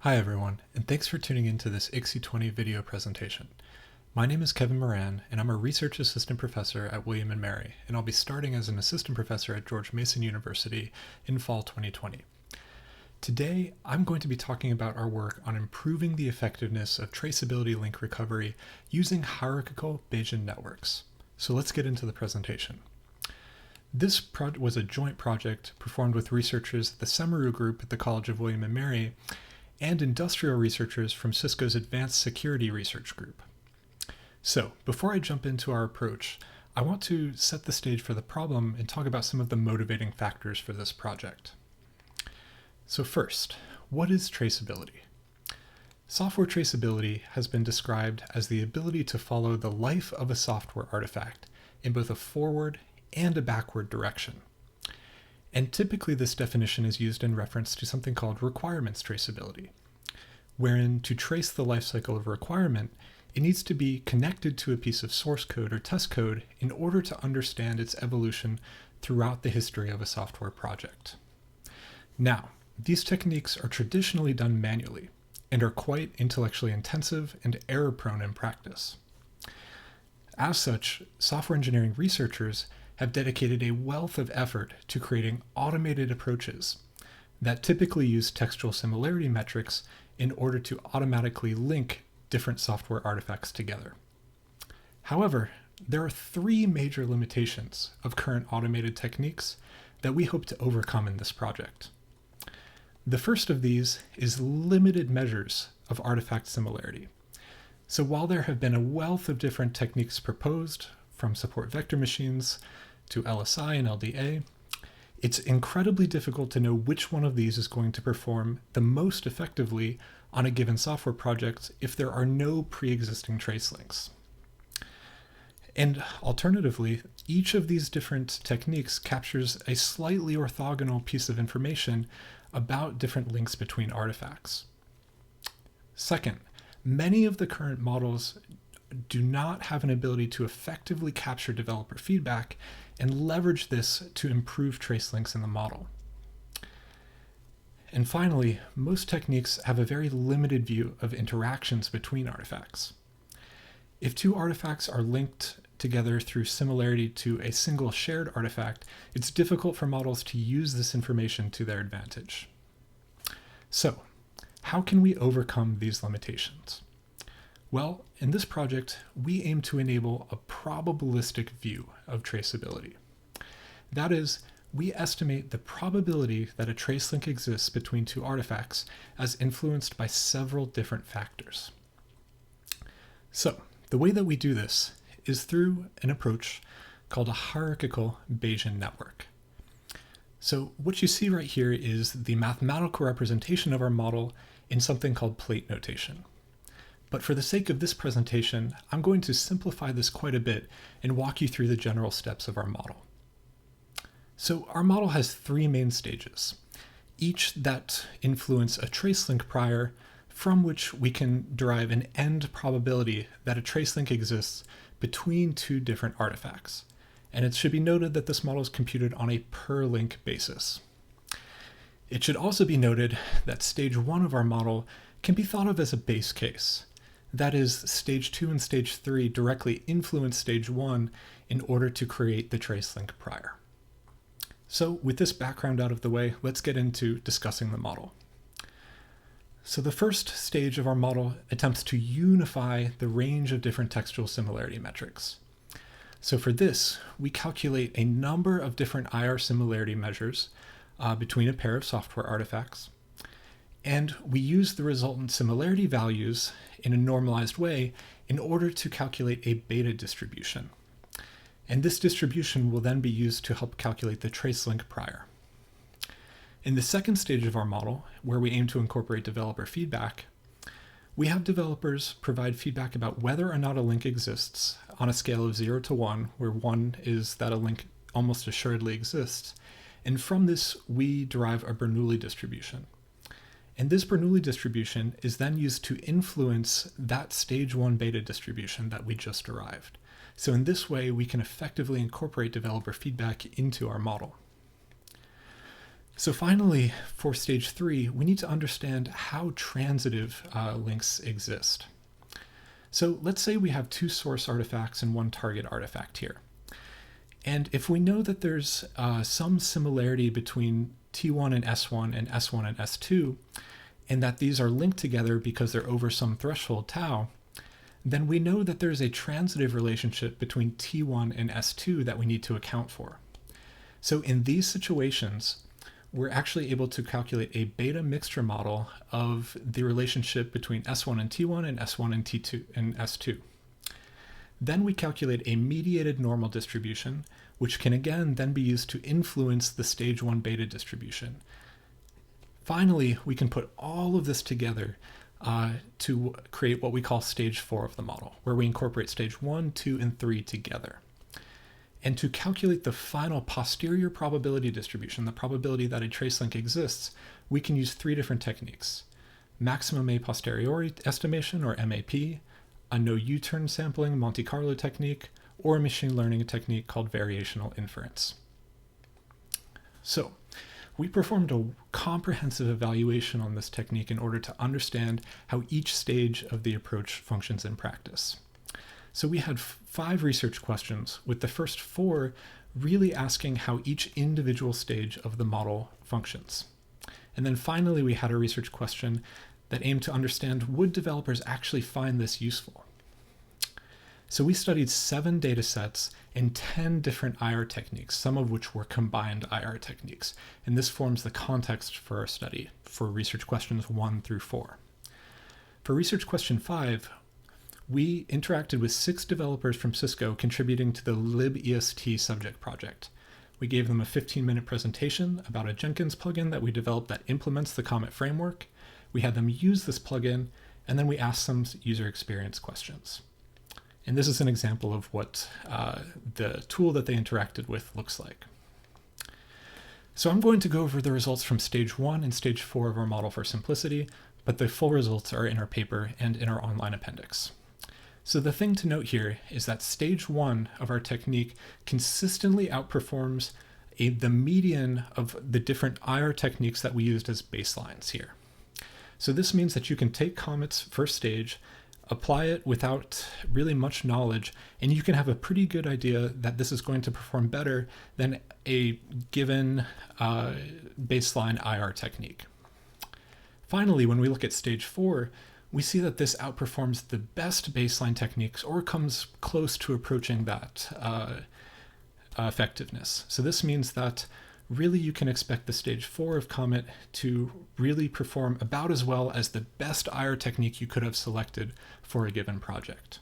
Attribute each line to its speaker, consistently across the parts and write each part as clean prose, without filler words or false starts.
Speaker 1: Hi everyone, and thanks for tuning into this ICSI20 video presentation. My name is Kevin Moran, and I'm a Research Assistant Professor at William & Mary, and I'll be starting as an Assistant Professor at George Mason University in fall 2020. Today, I'm going to be talking about our work on improving the effectiveness of traceability link recovery using hierarchical Bayesian networks. So let's get into the presentation. This was a joint project performed with researchers at the Semaru Group at the College of William & Mary and industrial researchers from Cisco's Advanced Security Research Group. So, before I jump into our approach, I want to set the stage for the problem and talk about some of the motivating factors for this project. So first, what is traceability? Software traceability has been described as the ability to follow the life of a software artifact in both a forward and a backward direction. And typically this definition is used in reference to something called requirements traceability, wherein to trace the lifecycle of a requirement, it needs to be connected to a piece of source code or test code in order to understand its evolution throughout the history of a software project. Now, these techniques are traditionally done manually and are quite intellectually intensive and error-prone in practice. As such, software engineering researchers have dedicated a wealth of effort to creating automated approaches that typically use textual similarity metrics in order to automatically link different software artifacts together. However, there are three major limitations of current automated techniques that we hope to overcome in this project. The first of these is limited measures of artifact similarity. So while there have been a wealth of different techniques proposed, from support vector machines to LSI and LDA, it's incredibly difficult to know which one of these is going to perform the most effectively on a given software project if there are no pre-existing trace links. And alternatively, each of these different techniques captures a slightly orthogonal piece of information about different links between artifacts. Second, many of the current models do not have an ability to effectively capture developer feedback and leverage this to improve trace links in the model. And finally, most techniques have a very limited view of interactions between artifacts. If two artifacts are linked together through similarity to a single shared artifact, it's difficult for models to use this information to their advantage. So, how can we overcome these limitations? Well, in this project, we aim to enable a probabilistic view of traceability. That is, we estimate the probability that a trace link exists between two artifacts as influenced by several different factors. So, the way that we do this is through an approach called a hierarchical Bayesian network. So what you see right here is the mathematical representation of our model in something called plate notation. But for the sake of this presentation, I'm going to simplify this quite a bit and walk you through the general steps of our model. So our model has three main stages, each that influence a trace link prior, from which we can derive an end probability that a trace link exists between two different artifacts. And it should be noted that this model is computed on a per link basis. It should also be noted that stage 1 of our model can be thought of as a base case. That is, stage 2 and stage 3 directly influence stage 1 in order to create the trace link prior. So with this background out of the way, let's get into discussing the model. So the first stage of our model attempts to unify the range of different textual similarity metrics. So for this, we calculate a number of different IR similarity measures between a pair of software artifacts, and we use the resultant similarity values in a normalized way in order to calculate a beta distribution. And this distribution will then be used to help calculate the trace link prior. In the second stage of our model, where we aim to incorporate developer feedback, we have developers provide feedback about whether or not a link exists on a scale of 0 to 1, where 1 is that a link almost assuredly exists. And from this, we derive a Bernoulli distribution. And this Bernoulli distribution is then used to influence that stage 1 beta distribution that we just derived. So in this way, we can effectively incorporate developer feedback into our model. So finally, for stage 3, we need to understand how transitive links exist. So let's say we have 2 source artifacts and 1 target artifact here. And if we know that there's some similarity between T1 and S1 and S1 and S2, and that these are linked together because they're over some threshold tau, then we know that there's a transitive relationship between T1 and S2 that we need to account for. So in these situations, we're actually able to calculate a beta mixture model of the relationship between S1 and T1 and S1 and T2 and S2. Then we calculate a mediated normal distribution, which can again then be used to influence the stage 1 beta distribution. Finally, we can put all of this together to create what we call stage 4 of the model, where we incorporate stage 1, 2, and 3 together. And to calculate the final posterior probability distribution, the probability that a trace link exists, we can use 3 different techniques: maximum a posteriori estimation, or MAP, a no U-turn sampling Monte Carlo technique, or a machine learning technique called variational inference. So, we performed a comprehensive evaluation on this technique in order to understand how each stage of the approach functions in practice. So we had 5 research questions, with the first 4 really asking how each individual stage of the model functions. And then finally, we had a research question that aimed to understand, would developers actually find this useful? So we studied 7 data sets and 10 different IR techniques, some of which were combined IR techniques. And this forms the context for our study for research questions 1 through 4. For research question 5, we interacted with 6 developers from Cisco contributing to the libEST subject project. We gave them a 15-minute presentation about a Jenkins plugin that we developed that implements the COMET framework. We had them use this plugin, and then we asked some user experience questions. And this is an example of what the tool that they interacted with looks like. So I'm going to go over the results from stage 1 and stage 4 of our model for simplicity, but the full results are in our paper and in our online appendix. So the thing to note here is that stage 1 of our technique consistently outperforms the median of the different IR techniques that we used as baselines here. So this means that you can take COMET's first stage, apply it without really much knowledge, and you can have a pretty good idea that this is going to perform better than a given baseline IR technique. Finally, when we look at stage 4, we see that this outperforms the best baseline techniques or comes close to approaching that effectiveness. So this means that really you can expect the stage 4 of COMET to really perform about as well as the best IR technique you could have selected for a given project.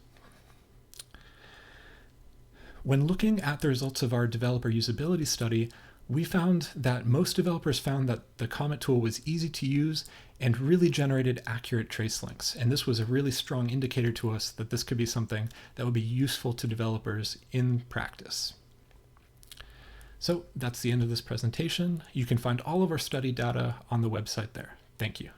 Speaker 1: When looking at the results of our developer usability study, we found that most developers found that the COMET tool was easy to use and really generated accurate trace links. And this was a really strong indicator to us that this could be something that would be useful to developers in practice. So that's the end of this presentation. You can find all of our study data on the website there. Thank you.